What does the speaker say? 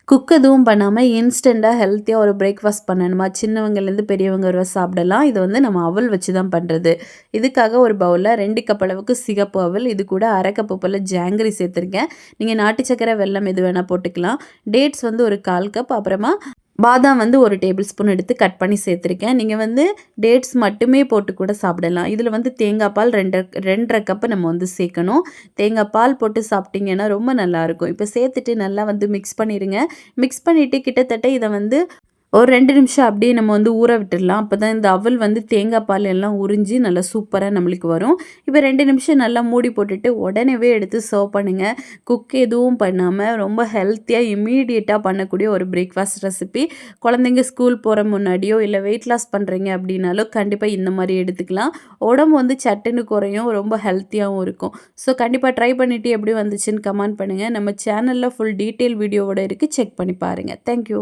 Cook எதுவும் பண்ணாமல் இன்ஸ்டண்ட்டாக ஹெல்த்தியாக ஒரு பிரேக்ஃபாஸ்ட் பண்ணணுமா, சின்னவங்கலேருந்து பெரியவங்க வரை சாப்பிடலாம். இது வந்து நம்ம அவல் வச்சு தான் பண்ணுறது. இதுக்காக ஒரு பவுலில் 2 கப் அளவுக்கு சிகப்பு அவல், இது கூட அரை கப்பு போல் ஜாங்கிரி சேர்த்துருக்கேன். நீங்கள் நாட்டு சக்கரை, வெல்லம் எது வேணால் போட்டுக்கலாம். டேட்ஸ் வந்து ஒரு 1/4 கப், அப்புறமா பாதாம் வந்து 1 டேபிள் ஸ்பூன் எடுத்து கட் பண்ணி சேர்த்துருக்கேன். நீங்கள் வந்து டேட்ஸ் மட்டுமே போட்டு கூட சாப்பிடலாம். இதில் வந்து தேங்காய் பால் 2 கப்பு நம்ம வந்து சேர்க்கணும். தேங்காய் பால் போட்டு சாப்பிட்டிங்கன்னா ரொம்ப நல்லாயிருக்கும். இப்போ சேர்த்துட்டு நல்லா வந்து மிக்ஸ் பண்ணிடுங்க. மிக்ஸ் பண்ணிவிட்டு கிட்டத்தட்ட இதை வந்து ஒரு 2 நிமிஷம் அப்படியே நம்ம வந்து ஊற விட்டுடலாம். அப்போ தான் இந்த அவல் வந்து தேங்காய் பால் எல்லாம் உறிஞ்சி நல்லா சூப்பராக நம்மளுக்கு வரும். இப்போ 2 நிமிஷம் நல்லா மூடி போட்டுட்டு உடனேவே எடுத்து சர்வ் பண்ணுங்கள். குக் எதுவும் பண்ணாமல் ரொம்ப ஹெல்த்தியாக இம்மீடியட்டாக பண்ணக்கூடிய ஒரு பிரேக்ஃபாஸ்ட் ரெசிபி. குழந்தைங்க ஸ்கூல் போகிற முன்னாடியோ இல்லை வெயிட் லாஸ் பண்ணுறீங்க அப்படின்னாலும் கண்டிப்பாக இந்த மாதிரி எடுத்துக்கலாம். உடம்பு வந்து சட்டுன்னு குறையும், ரொம்ப ஹெல்த்தியாகவும் இருக்கும். ஸோ கண்டிப்பாக ட்ரை பண்ணிவிட்டு எப்படி வந்துச்சுன்னு கமெண்ட் பண்ணுங்கள். நம்ம சேனலில் ஃபுல் டீட்டெயில் வீடியோவோட இருக்குது, செக் பண்ணி பாருங்கள். தேங்க்யூ.